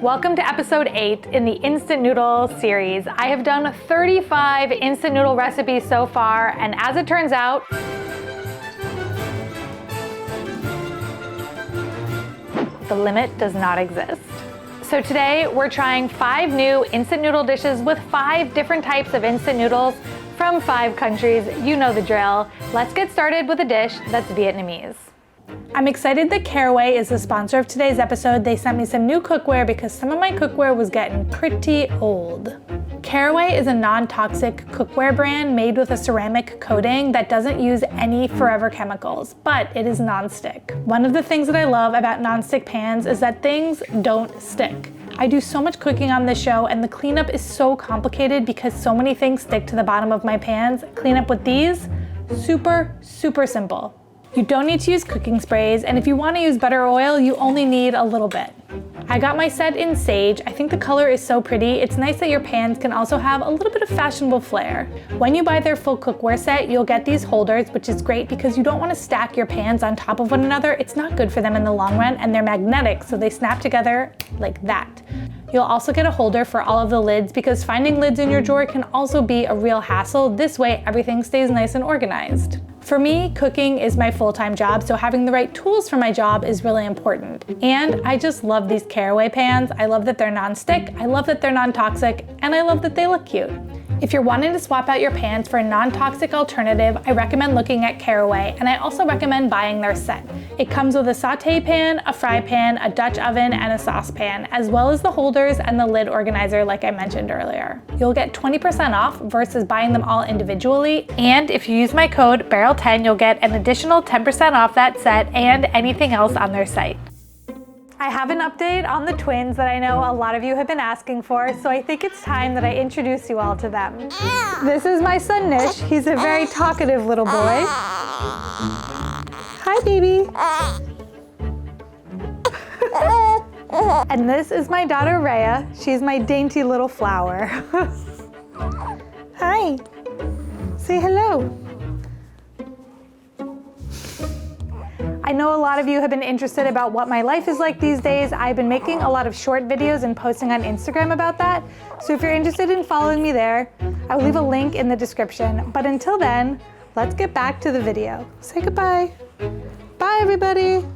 Welcome to episode 8 in the Instant Noodle series. I have done 35 instant noodle recipes so far, and as it turns out, the limit does not exist. So today we're trying 5 new instant noodle dishes with 5 different types of instant noodles from 5 countries. You know the drill. Let's get started with a dish that's Vietnamese. I'm excited that Kare is the sponsor of today's episode. They sent me some new cookware because some of my cookware was getting pretty old. Kare is a non-toxic cookware brand made with a ceramic coating that doesn't use any forever chemicals, but it is non-stick. One of the things that I love about non-stick pans is that things don't stick. I do so much cooking on this show and the cleanup is so complicated because so many things stick to the bottom of my pans. Cleanup with these, super simple. You don't need to use cooking sprays, and if you want to use butter or oil, you only need a little bit. I got my set in sage. I think the color is so pretty. It's nice that your pans can also have a little bit of fashionable flair. When you buy their full cookware set, you'll get these holders, which is great because you don't want to stack your pans on top of one another. It's not good for them in the long run, and they're magnetic, so they snap together like that. You'll also get a holder for all of the lids because finding lids in your drawer can also be a real hassle. This way, everything stays nice and organized. For me, cooking is my full-time job, so having the right tools for my job is really important. And I just love these Kare pans. I love that they're non-stick, I love that they're non-toxic, and I love that they look cute. If you're wanting to swap out your pans for a non-toxic alternative, I recommend looking at Kare, and I also recommend buying their set. It comes with a saute pan, a fry pan, a Dutch oven, and a saucepan, as well as the holders and the lid organizer like I mentioned earlier. You'll get 20% off versus buying them all individually, and if you use my code BERYL10, you'll get an additional 10% off that set and anything else on their site. I have an update on the twins that I know a lot of you have been asking for, so I think it's time that I introduce you all to them. This is my son Nish. He's a very talkative little boy. Hi, baby. And this is my daughter Rhea. She's my dainty little flower. Hi. Say hello. I know a lot of you have been interested about what my life is like these days. I've been making a lot of short videos and posting on Instagram about that. So if you're interested in following me there, I'll leave a link in the description. But until then, let's get back to the video. Say goodbye. Bye, everybody.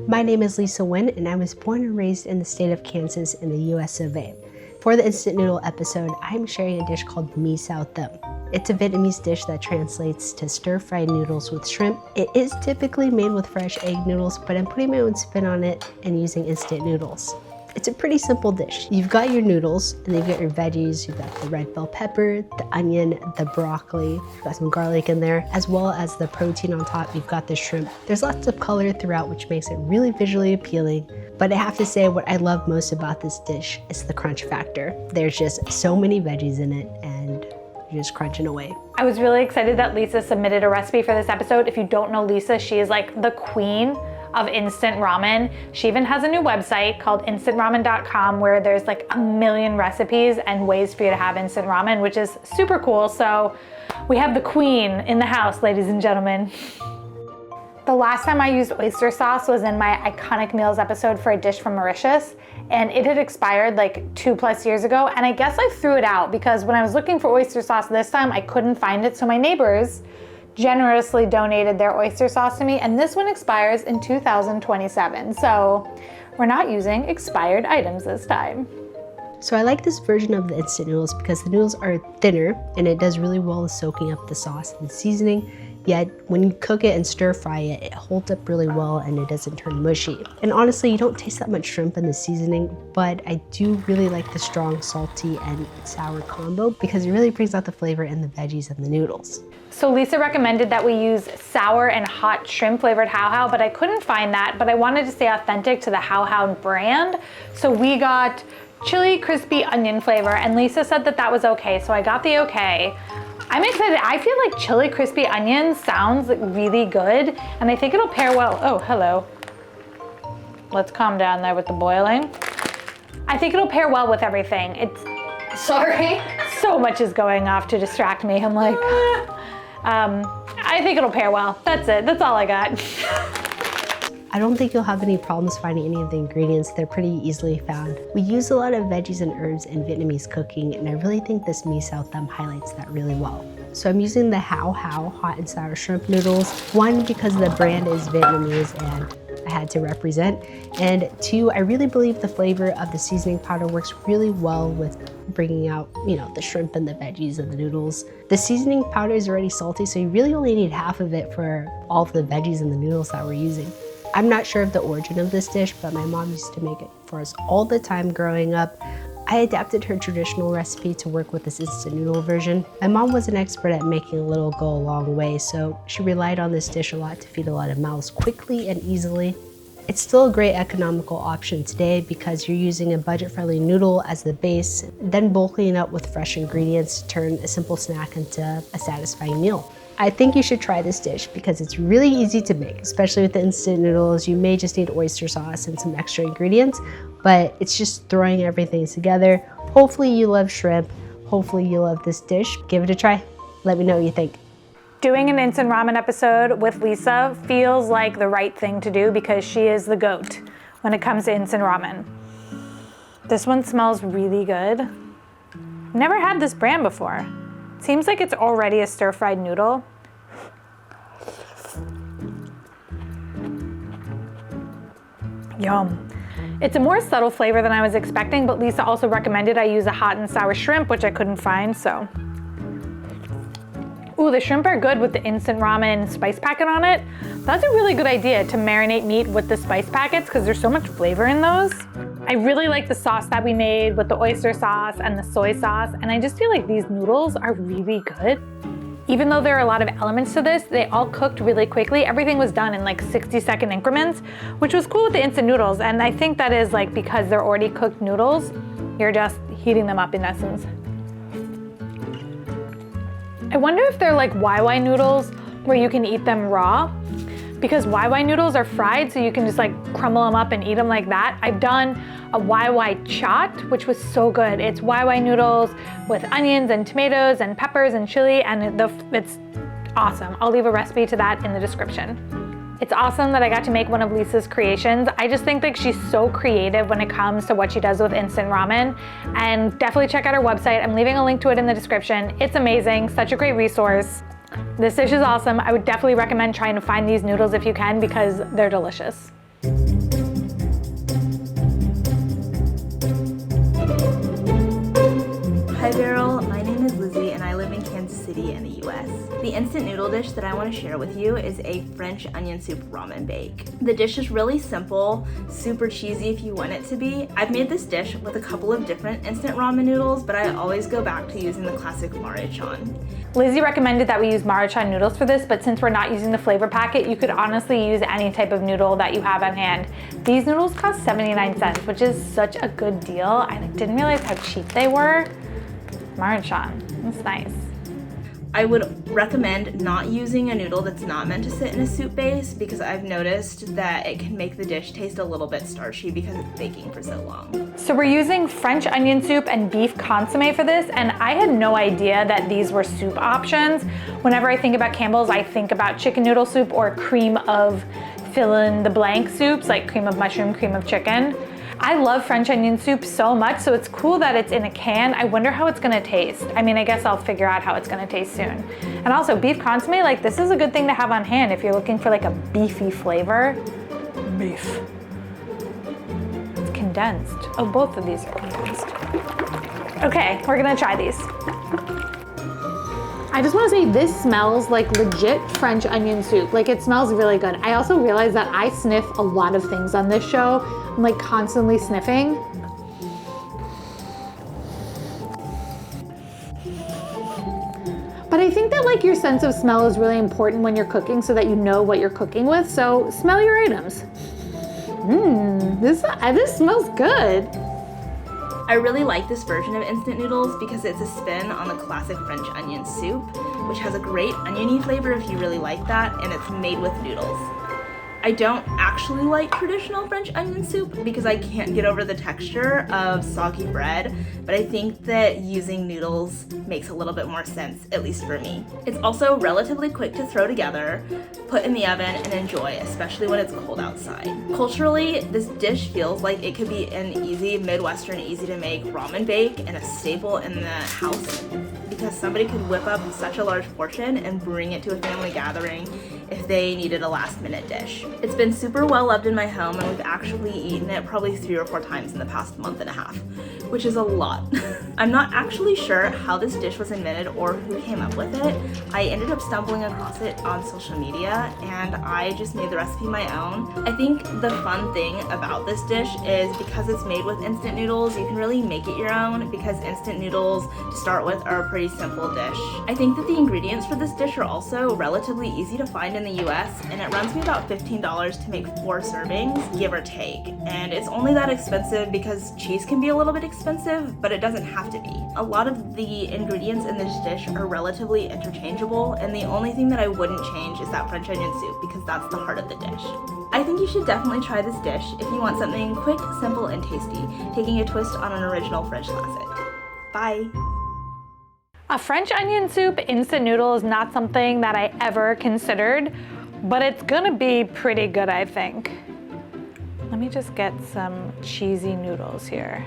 My name is Lisa Nguyen, and I was born and raised in the state of Kansas in the US of A. For the Instant Noodle episode, I'm sharing a dish called Mi Xao Tom. It's a Vietnamese dish that translates to stir-fried noodles with shrimp. It is typically made with fresh egg noodles, but I'm putting my own spin on it and using instant noodles. It's a pretty simple dish. You've got your noodles, and then you've got your veggies. You've got the red bell pepper, the onion, the broccoli. You've got some garlic in there, as well as the protein on top. You've got the shrimp. There's lots of color throughout, which makes it really visually appealing. But I have to say, what I love most about this dish is the crunch factor. There's just so many veggies in it, and you're just crunching away. I was really excited that Lisa submitted a recipe for this episode. If you don't know Lisa, she is like the queen of instant ramen. She even has a new website called instantramen.com where there's like a million recipes and ways for you to have instant ramen, which is super cool. So we have the queen in the house, ladies and gentlemen. The last time I used oyster sauce was in my Iconic Meals episode for a dish from Mauritius, and it had expired like 2+ years ago, and I guess I threw it out because when I was looking for oyster sauce this time, I couldn't find it, so my neighbors generously donated their oyster sauce to me, and this one expires in 2027, so we're not using expired items this time. So I like this version of the instant noodles because the noodles are thinner, and it does really well with soaking up the sauce and seasoning. Yet when you cook it and stir fry it, it holds up really well and it doesn't turn mushy. And honestly, you don't taste that much shrimp in the seasoning, but I do really like the strong salty and sour combo because it really brings out the flavor in the veggies and the noodles. So Lisa recommended that we use sour and hot shrimp flavored Hao Hao, but I couldn't find that, but I wanted to stay authentic to the Hao Hao brand. So we got chili crispy onion flavor, and Lisa said that that was okay, so I got the okay. I'm excited. I feel like chili crispy onion sounds like really good, and I think it'll pair well. Oh, hello. Let's calm down there with the boiling. I think it'll pair well with everything. It's, sorry. So much is going off to distract me. I'm like, I I think it'll pair well. That's it. That's all I got. I don't think you'll have any problems finding any of the ingredients. They're pretty easily found. We use a lot of veggies and herbs in Vietnamese cooking, and I really think this Mi Xao Tom highlights that really well. So I'm using the Hao hot and sour shrimp noodles. One, because the brand is Vietnamese and I had to represent. And two, I really believe the flavor of the seasoning powder works really well with bringing out, the shrimp and the veggies and the noodles. The seasoning powder is already salty, so you really only need half of it for all of the veggies and the noodles that we're using. I'm not sure of the origin of this dish, but my mom used to make it for us all the time growing up. I adapted her traditional recipe to work with this instant noodle version. My mom was an expert at making a little go a long way, so she relied on this dish a lot to feed a lot of mouths quickly and easily. It's still a great economical option today because you're using a budget-friendly noodle as the base, then bulking it up with fresh ingredients to turn a simple snack into a satisfying meal. I think you should try this dish because it's really easy to make, especially with the instant noodles. You may just need oyster sauce and some extra ingredients, but it's just throwing everything together. Hopefully you love shrimp. Hopefully you love this dish. Give it a try. Let me know what you think. Doing an instant ramen episode with Lisa feels like the right thing to do because she is the GOAT when it comes to instant ramen. This one smells really good. Never had this brand before. Seems like it's already a stir-fried noodle. Yum. It's a more subtle flavor than I was expecting, but Lisa also recommended I use a hot and sour shrimp, which I couldn't find, so. Ooh, the shrimp are good with the instant ramen spice packet on it. That's a really good idea to marinate meat with the spice packets because there's so much flavor in those. I really like the sauce that we made with the oyster sauce and the soy sauce, and I just feel like these noodles are really good. Even though there are a lot of elements to this, they all cooked really quickly. Everything was done in like 60-second increments, which was cool with the instant noodles, and I think that is like because they're already cooked noodles, you're just heating them up in essence. I wonder if they're like YY noodles where you can eat them raw, because YY noodles are fried, so you can just like crumble them up and eat them like that. I've done a YY chaat, which was so good. It's YY noodles with onions and tomatoes and peppers and chili, and it's awesome. I'll leave a recipe to that in the description. It's awesome that I got to make one of Lisa's creations. I just think that she's so creative when it comes to what she does with instant ramen, and definitely check out her website. I'm leaving a link to it in the description. It's amazing, such a great resource. This dish is awesome. I would definitely recommend trying to find these noodles if you can because they're delicious. Hi Beryl, my name is Lizzie and I live in Kansas City in the US. The instant noodle dish that I want to share with you is a French onion soup ramen bake. The dish is really simple, super cheesy if you want it to be. I've made this dish with a couple of different instant ramen noodles, but I always go back to using the classic Maruchan. Lizzie recommended that we use Maruchan noodles for this, but since we're not using the flavor packet, you could honestly use any type of noodle that you have on hand. These noodles cost 79 cents, which is such a good deal. I didn't realize how cheap they were. Maruchan, that's nice. I would recommend not using a noodle that's not meant to sit in a soup base because I've noticed that it can make the dish taste a little bit starchy because it's baking for so long. So we're using French onion soup and beef consomme for this, and I had no idea that these were soup options. Whenever I think about Campbell's, I think about chicken noodle soup or cream of fill in the blank soups, like cream of mushroom, cream of chicken. I love French onion soup so much, so it's cool that it's in a can. I wonder how it's gonna taste. I mean, I guess I'll figure out how it's gonna taste soon. And also beef consomme, like this is a good thing to have on hand if you're looking for like a beefy flavor. Beef. It's condensed. Oh, both of these are condensed. Okay, we're gonna try these. I just wanna say this smells like legit French onion soup. Like it smells really good. I also realized that I sniff a lot of things on this show. I'm like constantly sniffing. But I think that like your sense of smell is really important when you're cooking so that you know what you're cooking with. So smell your items. This smells good. I really like this version of instant noodles because it's a spin on the classic French onion soup, which has a great oniony flavor if you really like that, and it's made with noodles. I don't actually like traditional French onion soup because I can't get over the texture of soggy bread, but I think that using noodles makes a little bit more sense, at least for me. It's also relatively quick to throw together, put in the oven, and enjoy, especially when it's cold outside. Culturally, this dish feels like it could be an easy Midwestern, easy to make ramen bake and a staple in the house because somebody could whip up such a large portion and bring it to a family gathering if they needed a last minute dish. It's been super well loved in my home and we've actually eaten it probably 3 or 4 times in the past month and a half, which is a lot. I'm not actually sure how this dish was invented or who came up with it. I ended up stumbling across it on social media and I just made the recipe my own. I think the fun thing about this dish is because it's made with instant noodles, you can really make it your own because instant noodles to start with are a pretty simple dish. I think that the ingredients for this dish are also relatively easy to find in the US and it runs me about $15 to make 4 servings, give or take. And it's only that expensive because cheese can be a little bit expensive, but it doesn't have to be. A lot of the ingredients in this dish are relatively interchangeable and the only thing that I wouldn't change is that French onion soup because that's the heart of the dish. I think you should definitely try this dish if you want something quick, simple, and tasty, taking a twist on an original French classic. Bye! A French onion soup instant noodle is not something that I ever considered, but it's gonna be pretty good, I think. Let me just get some cheesy noodles here.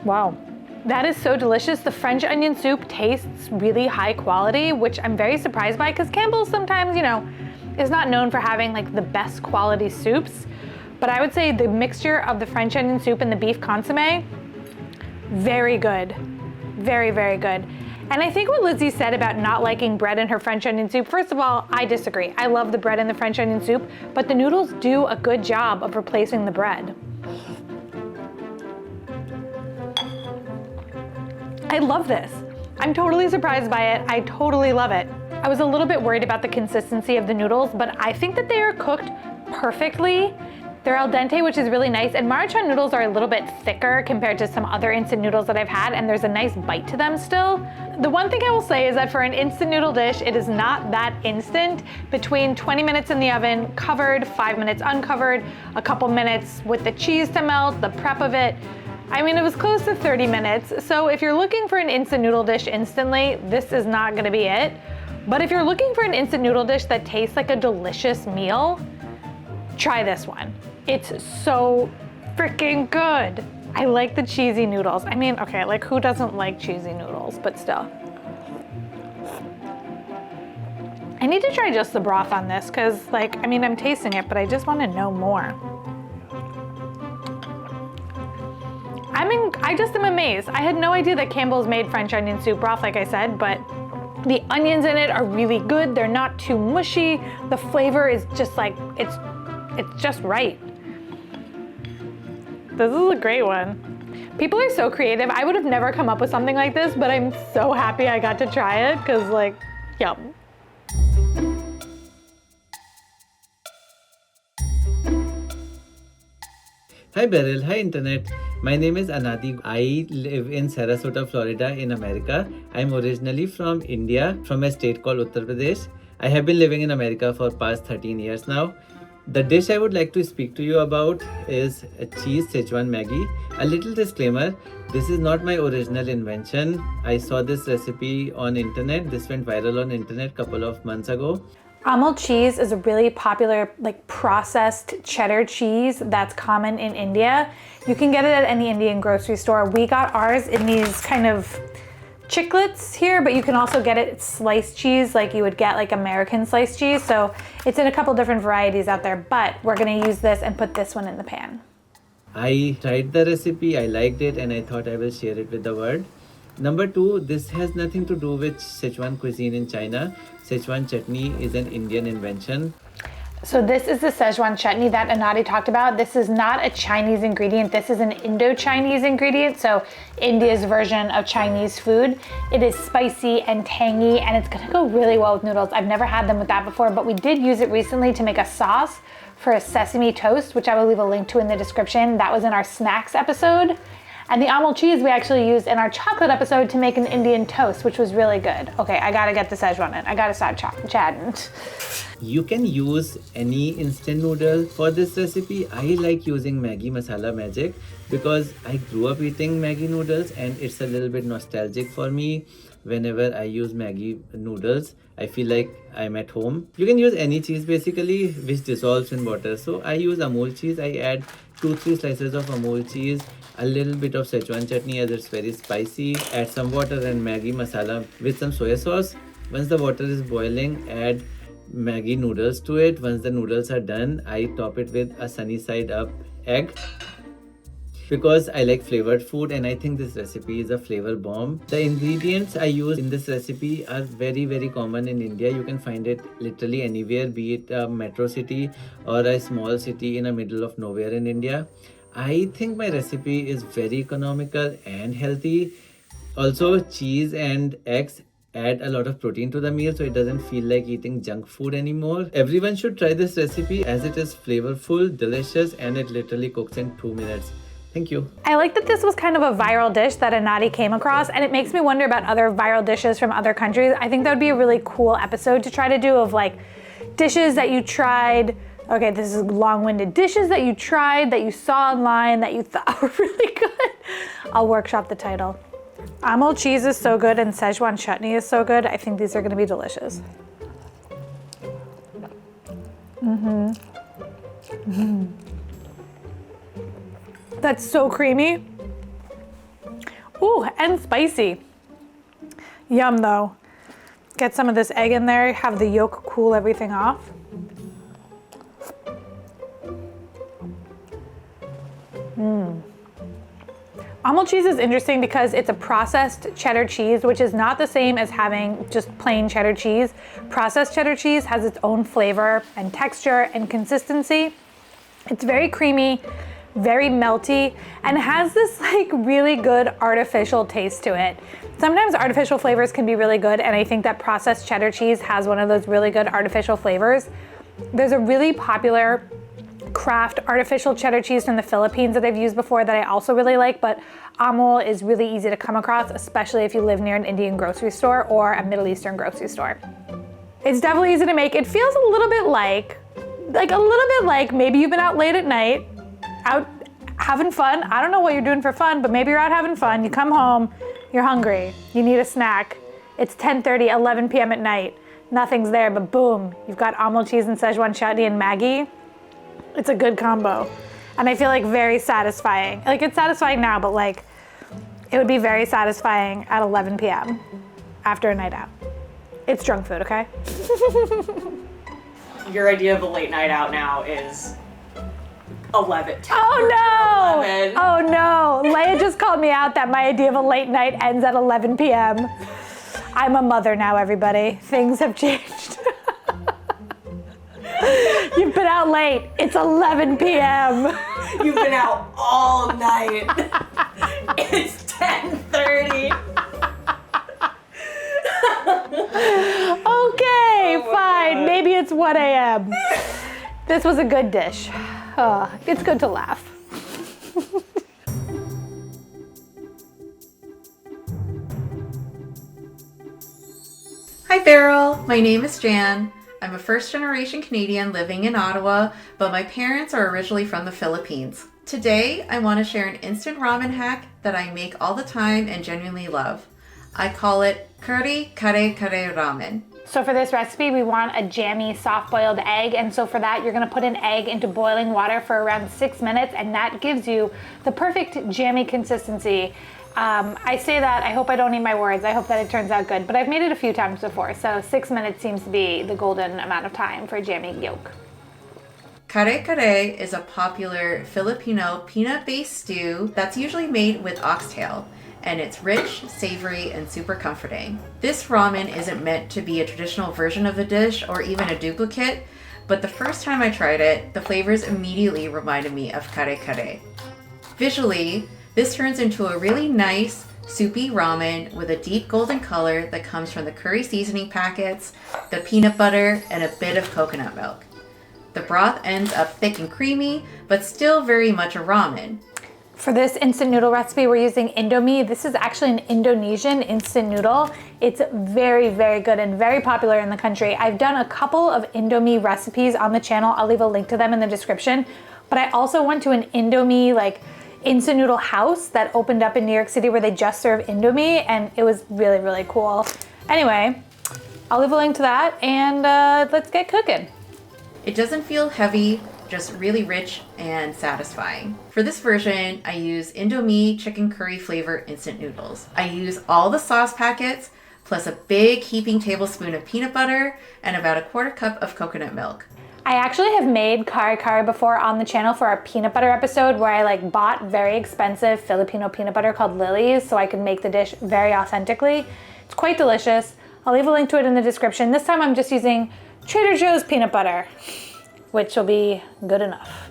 Wow, that is so delicious. The French onion soup tastes really high quality, which I'm very surprised by because Campbell's sometimes, is not known for having like the best quality soups. But I would say the mixture of the French onion soup and the beef consomme, very good. Very, very good. And I think what Lizzie said about not liking bread in her French onion soup, first of all, I disagree. I love the bread in the French onion soup, but the noodles do a good job of replacing the bread. I love this. I'm totally surprised by it. I totally love it. I was a little bit worried about the consistency of the noodles, but I think that they are cooked perfectly. They're al dente, which is really nice, and Maruchan noodles are a little bit thicker compared to some other instant noodles that I've had, and there's a nice bite to them still. The one thing I will say is that for an instant noodle dish, it is not that instant. Between 20 minutes in the oven, covered, 5 minutes uncovered, a couple minutes with the cheese to melt, the prep of it. I mean, it was close to 30 minutes, so if you're looking for an instant noodle dish instantly, this is not gonna be it. But if you're looking for an instant noodle dish that tastes like a delicious meal, try this one. It's so freaking good. I like the cheesy noodles. I mean, okay, like who doesn't like cheesy noodles, but still. I need to try just the broth on this because I'm tasting it, but I just want to know more. I just am amazed. I had no idea that Campbell's made French onion soup broth, like I said, but the onions in it are really good. They're not too mushy. The flavor is just like, it's just right. This is a great one. People are so creative. I would have never come up with something like this, but I'm so happy I got to try it because yum. Hi Beryl, hi Internet. My name is Anadi. I live in Sarasota, Florida in America. I'm originally from India, from a state called Uttar Pradesh. I have been living in America for past 13 years now. The dish I would like to speak to you about is a cheese Schezwan Maggi. A little disclaimer, this is not my original invention. I saw this recipe on internet. This went viral on internet a couple of months ago. Amul cheese is a really popular processed cheddar cheese that's common in India. You can get it at any Indian grocery store. We got ours in these kind of chiclets here, but you can also get it sliced cheese like you would get American sliced cheese. So it's in a couple different varieties out there, but we're gonna use this and put this one in the pan. I tried the recipe, I liked it, and I thought I will share it with the world. Number 2, this has nothing to do with Sichuan cuisine in China. Sichuan chutney is an Indian invention. So this is the Schezwan chutney that Anadi talked about. This is not a Chinese ingredient. This is an Indo-Chinese ingredient, so India's version of Chinese food. It is spicy and tangy, and it's gonna go really well with noodles. I've never had them with that before, but we did use it recently to make a sauce for a sesame toast, which I will leave a link to in the description. That was in our snacks episode. And the amul cheese we actually used in our chocolate episode to make an Indian toast, which was really good. Okay, I gotta get the Schezwan in. I gotta start chatting. You can use any instant noodle for this recipe. I like using Maggi Masala Magic because I grew up eating Maggi noodles and it's a little bit nostalgic for me. Whenever I use Maggi noodles, I feel like I'm at home. You can use any cheese basically which dissolves in water. So I use Amul cheese. I add 2-3 slices of Amul cheese, a little bit of Schezwan chutney as it's very spicy. Add some water and Maggi masala with some soya sauce. Once the water is boiling, add Maggi noodles to it. Once the noodles are done, I top it with a sunny side up egg because I like flavored food and I think this recipe is a flavor bomb. The ingredients I use in this recipe are very common in India. You can find it literally anywhere, be it a metro city or a small city in the middle of nowhere in India. I think my recipe is very economical and healthy. Also, cheese and eggs add a lot of protein to the meal so it doesn't feel like eating junk food anymore. Everyone should try this recipe as it is flavorful, delicious, and it literally cooks in 2 minutes. Thank you. I like that this was kind of a viral dish that Anadi came across, and it makes me wonder about other viral dishes from other countries. I think that would be a really cool episode to try to do of like dishes that you tried. Okay, this is long-winded. Dishes that you tried, that you saw online, that you thought were really good. I'll workshop the title. Amul cheese is so good and Schezwan chutney is so good. I think these are gonna be delicious. That's so creamy. Ooh, and spicy. Yum though. Get some of this egg in there, have the yolk cool everything off. Amul cheese is interesting because it's a processed cheddar cheese, which is not the same as having just plain cheddar cheese. Processed cheddar cheese has its own flavor and texture and consistency. It's very creamy, very melty, and has this like really good artificial taste to it. Sometimes artificial flavors can be really good, and I think that processed cheddar cheese has one of those really good artificial flavors. There's a really popular craft artificial cheddar cheese from the Philippines that I've used before that I also really like, but Amul is really easy to come across, especially if you live near an Indian grocery store or a Middle Eastern grocery store. It's definitely easy to make. It feels a little bit like maybe you've been out late at night, out having fun. I don't know what you're doing for fun, but maybe you're out having fun. You come home, you're hungry, you need a snack. It's 10:30, 11 p.m. at night. Nothing's there, but boom, you've got Amul cheese and Schezwan chutney and Maggi. It's a good combo. And I feel like very satisfying. Like it's satisfying now, but like it would be very satisfying at 11 p.m. after a night out. It's drunk food, okay? Your idea of a late night out now is 11. Oh no! 11. Oh no! Leia just called me out that my idea of a late night ends at 11 p.m. I'm a mother now, everybody. Things have changed. You've been out late. It's 11 p.m. You've been out all night. It's 10:30. Okay, fine. Maybe it's 1 a.m. This was a good dish. It's good to laugh. Hi Beryl, my name is Jan. I'm a first-generation Canadian living in Ottawa, but my parents are originally from the Philippines. Today, I want to share an instant ramen hack that I make all the time and genuinely love. I call it Kare Ramen. So for this recipe, we want a jammy, soft-boiled egg, and so for that, you're gonna put an egg into boiling water for around 6 minutes, and that gives you the perfect jammy consistency. I say that, I hope I don't eat my words, I hope that it turns out good, but I've made it a few times before, so 6 minutes seems to be the golden amount of time for jamming yolk. Kare is a popular Filipino peanut-based stew that's usually made with oxtail, and it's rich, savory, and super comforting. This ramen isn't meant to be a traditional version of the dish or even a duplicate, but the first time I tried it, the flavors immediately reminded me of Kare. Visually, this turns into a really nice, soupy ramen with a deep golden color that comes from the curry seasoning packets, the peanut butter, and a bit of coconut milk. The broth ends up thick and creamy, but still very much a ramen. For this instant noodle recipe, we're using Indomie. This is actually an Indonesian instant noodle. It's very, very good and very popular in the country. I've done a couple of Indomie recipes on the channel. I'll leave a link to them in the description. But I also went to an Indomie like instant noodle house that opened up in New York City where they just serve Indomie, and it was really, really cool. Anyway, I'll leave a link to that, and let's get cooking. It doesn't feel heavy, just really rich and satisfying. For this version, I use Indomie chicken curry flavor instant noodles. I use all the sauce packets, plus a big heaping tablespoon of peanut butter and about a 1/4 cup of coconut milk. I actually have made kare before on the channel for our peanut butter episode where I like bought very expensive Filipino peanut butter called Lily's so I could make the dish very authentically. It's quite delicious. I'll leave a link to it in the description. This time I'm just using Trader Joe's peanut butter, which will be good enough.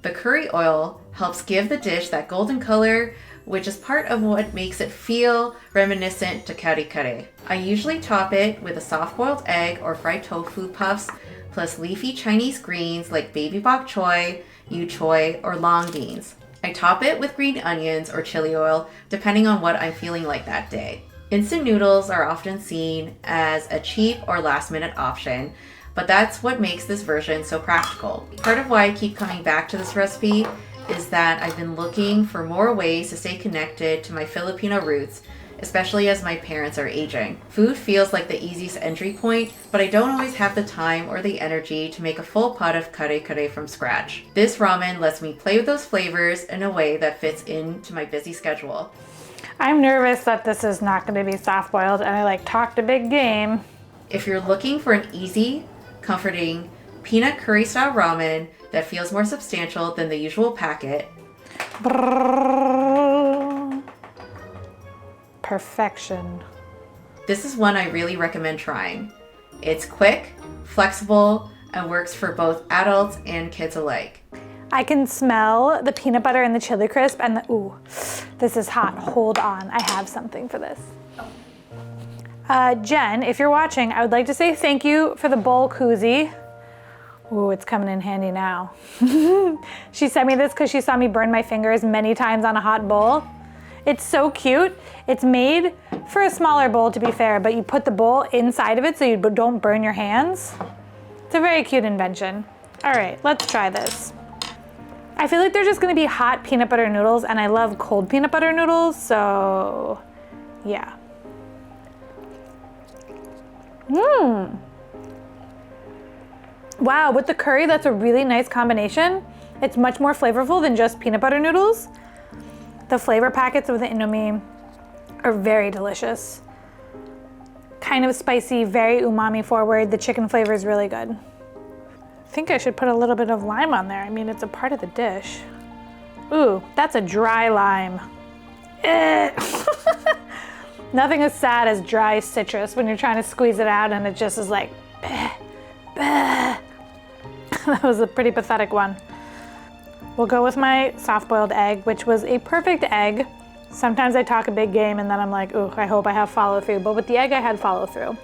The curry oil helps give the dish that golden color, which is part of what makes it feel reminiscent to kare. I usually top it with a soft-boiled egg or fried tofu puffs, plus leafy Chinese greens like baby bok choy, yu choy, or long beans. I top it with green onions or chili oil, depending on what I'm feeling like that day. Instant noodles are often seen as a cheap or last-minute option, but that's what makes this version so practical. Part of why I keep coming back to this recipe is that I've been looking for more ways to stay connected to my Filipino roots, especially as my parents are aging. Food feels like the easiest entry point, but I don't always have the time or the energy to make a full pot of kare from scratch. This ramen lets me play with those flavors in a way that fits into my busy schedule. I'm nervous that this is not going to be soft-boiled, and I like talked a big game. If you're looking for an easy, comforting peanut curry style ramen that feels more substantial than the usual packet, Perfection. this is one I really recommend trying. It's quick, flexible, and works for both adults and kids alike. I can smell the peanut butter and the chili crisp and the, ooh, this is hot. Hold on, I have something for this. Jen, if you're watching, I would like to say thank you for the bowl koozie. Ooh, it's coming in handy now. She sent me this because she saw me burn my fingers many times on a hot bowl. It's so cute. It's made for a smaller bowl, to be fair, but you put the bowl inside of it so you don't burn your hands. It's a very cute invention. All right, let's try this. I feel like they're just gonna be hot peanut butter noodles, and I love cold peanut butter noodles, so yeah. Wow, with the curry, that's a really nice combination. It's much more flavorful than just peanut butter noodles. The flavor packets of the Indomie are very delicious. Kind of spicy, very umami forward. The chicken flavor is really good. I think I should put a little bit of lime on there. I mean, it's a part of the dish. Ooh, that's a dry lime. Nothing as sad as dry citrus when you're trying to squeeze it out and it just is like, bah, bah. That was a pretty pathetic one. We'll go with my soft-boiled egg, which was a perfect egg. Sometimes I talk a big game and then I'm like, ooh, I hope I have follow-through. But with the egg, I had follow-through.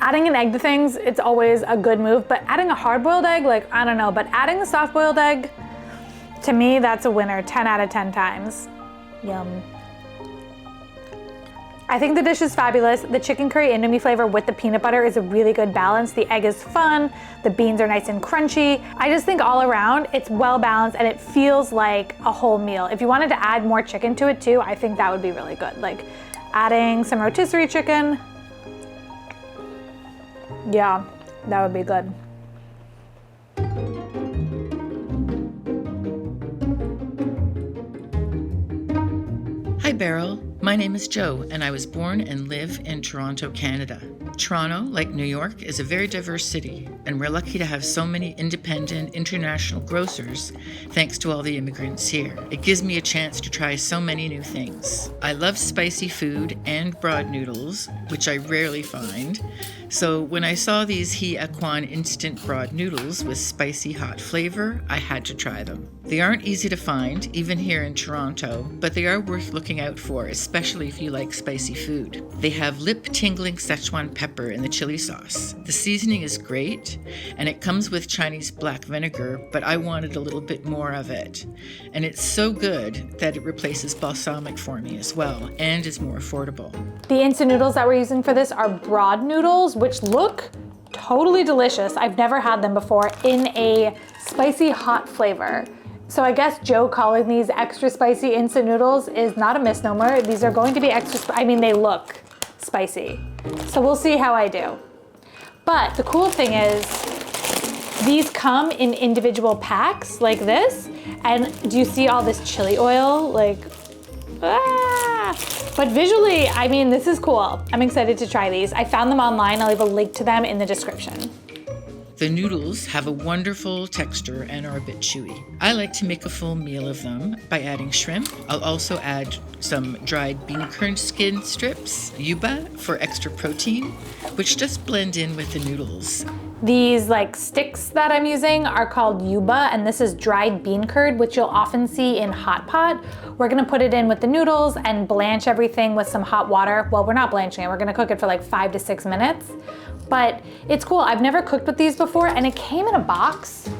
Adding an egg to things, it's always a good move, but adding a hard-boiled egg, like, I don't know, but adding the soft-boiled egg, to me, that's a winner 10 out of 10 times. Yum. I think the dish is fabulous. The chicken curry Indomie flavor with the peanut butter is a really good balance. The egg is fun, the beans are nice and crunchy. I just think all around, it's well balanced and it feels like a whole meal. If you wanted to add more chicken to it too, I think that would be really good. Like adding some rotisserie chicken. Yeah, that would be good. Hi Beryl, my name is Jo and I was born and live in Toronto, Canada. Toronto, like New York, is a very diverse city and we're lucky to have so many independent international grocers thanks to all the immigrants here. It gives me a chance to try so many new things. I love spicy food and broad noodles, which I rarely find. So when I saw these Schezwan instant broad noodles with spicy hot flavor, I had to try them. They aren't easy to find, even here in Toronto, but they are worth looking out for, especially if you like spicy food. They have lip-tingling Szechuan pepper pepper in the chili sauce. The seasoning is great, and it comes with Chinese black vinegar, but I wanted a little bit more of it. And it's so good that it replaces balsamic for me as well, and is more affordable. The instant noodles that we're using for this are broad noodles, which look totally delicious. I've never had them before in a spicy hot flavor. So I guess Joe calling these extra spicy instant noodles is not a misnomer. These are going to be I mean, they look spicy. So we'll see how I do. But the cool thing is, these come in individual packs like this. And do you see all this chili oil? Like, ah! But visually, I mean, this is cool. I'm excited to try these. I found them online. I'll leave a link to them in the description. The noodles have a wonderful texture and are a bit chewy. I like to make a full meal of them by adding shrimp. I'll also add some dried bean curd skin strips, yuba for extra protein, which just blend in with the noodles. These like sticks that I'm using are called yuba, and this is dried bean curd, which you'll often see in hot pot. We're gonna put it in with the noodles and blanch everything with some hot water. Well, we're not blanching it. We're gonna cook it for like 5 to 6 minutes. But it's cool. I've never cooked with these before, and it came in a box.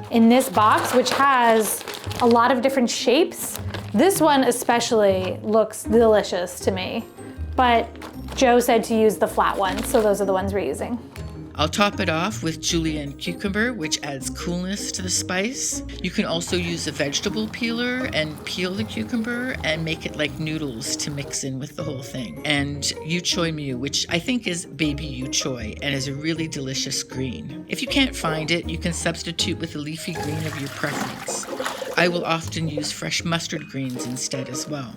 In this box, which has a lot of different shapes. This one especially looks delicious to me, but Joe said to use the flat ones, so those are the ones we're using. I'll top it off with julienne cucumber, which adds coolness to the spice. You can also use a vegetable peeler and peel the cucumber and make it like noodles to mix in with the whole thing. And yu choy mu, which I think is baby yu choy and is a really delicious green. If you can't find it, you can substitute with a leafy green of your preference. I will often use fresh mustard greens instead as well.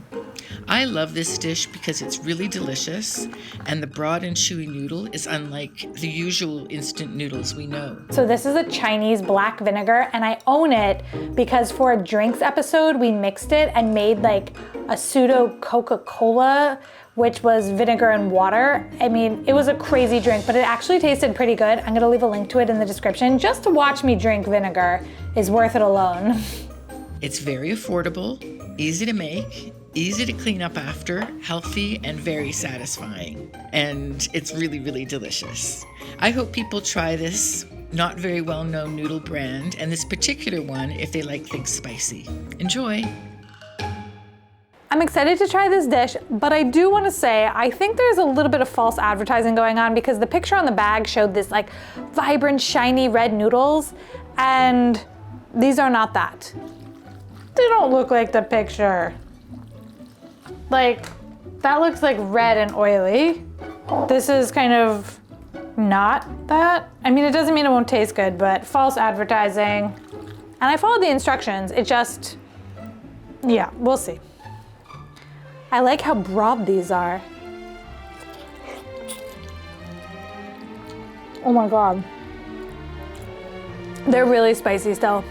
I love this dish because it's really delicious, and the broad and chewy noodle is unlike the usual instant noodles we know. So this is a Chinese black vinegar, and I own it because for a drinks episode, we mixed it and made like a pseudo Coca-Cola, which was vinegar and water. I mean, it was a crazy drink, but it actually tasted pretty good. I'm gonna leave a link to it in the description. Just to watch me drink vinegar is worth it alone. It's very affordable, easy to make, easy to clean up after, healthy, and very satisfying. And it's really, really delicious. I hope people try this not very well-known noodle brand and this particular one if they like things spicy. Enjoy. I'm excited to try this dish, but I do want to say I think there's a little bit of false advertising going on because the picture on the bag showed this like vibrant, shiny red noodles, and these are not that. They don't look like the picture. Like, that looks like red and oily. This is kind of not that. I mean, it doesn't mean it won't taste good, but false advertising. And I followed the instructions. It just, yeah, we'll see. I like how broad these are. Oh my God. They're really spicy still.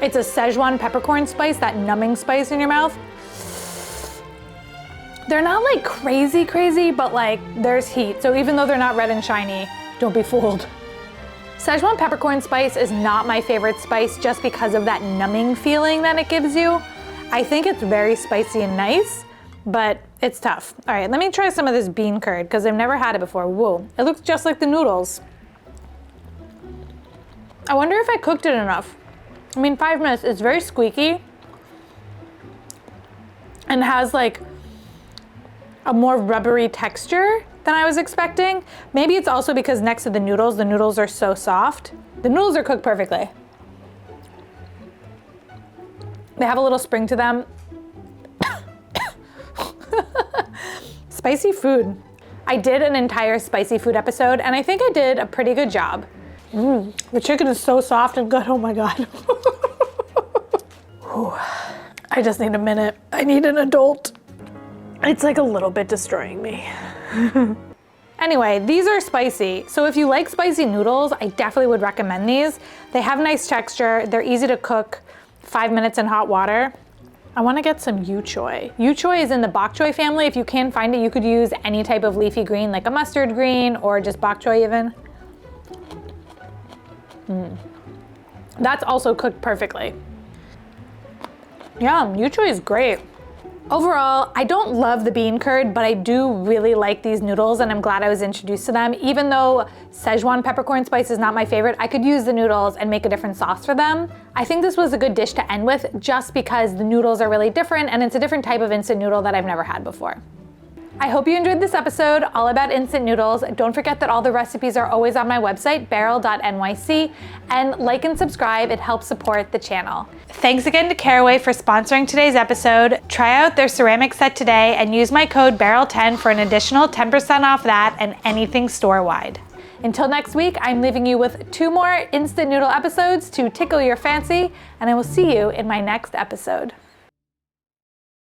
It's a Schezwan peppercorn spice, that numbing spice in your mouth. They're not like crazy, but like there's heat. So even though they're not red and shiny, don't be fooled. Schezwan peppercorn spice is not my favorite spice just because of that numbing feeling that it gives you. I think it's very spicy and nice, but it's tough. All right, let me try some of this bean curd because I've never had it before. Whoa, it looks just like the noodles. I wonder if I cooked it enough. I mean, 5 minutes, it's very squeaky and has like a more rubbery texture than I was expecting. Maybe it's also because next to the noodles are so soft. The noodles are cooked perfectly. They have a little spring to them. Spicy food. I did an entire spicy food episode and I think I did a pretty good job. The chicken is so soft and good, oh my God. I just need a minute. I need an adult. It's like a little bit destroying me. Anyway, these are spicy. So if you like spicy noodles, I definitely would recommend these. They have nice texture. They're easy to cook, 5 minutes in hot water. I wanna get some yu choy. Yu choy is in the bok choy family. If you can find it, you could use any type of leafy green, like a mustard green or just bok choy even. That's also cooked perfectly. Yeah, yu choy is great. Overall, I don't love the bean curd, but I do really like these noodles and I'm glad I was introduced to them. Even though Schezwan peppercorn spice is not my favorite, I could use the noodles and make a different sauce for them. I think this was a good dish to end with just because the noodles are really different and it's a different type of instant noodle that I've never had before. I hope you enjoyed this episode all about instant noodles. Don't forget that all the recipes are always on my website, beryl.nyc, and like and subscribe, it helps support the channel. Thanks again to Kare for sponsoring today's episode. Try out their ceramic set today and use my code BERYL10 for an additional 10% off that and anything store-wide. Until next week, I'm leaving you with 2 more instant noodle episodes to tickle your fancy, and I will see you in my next episode.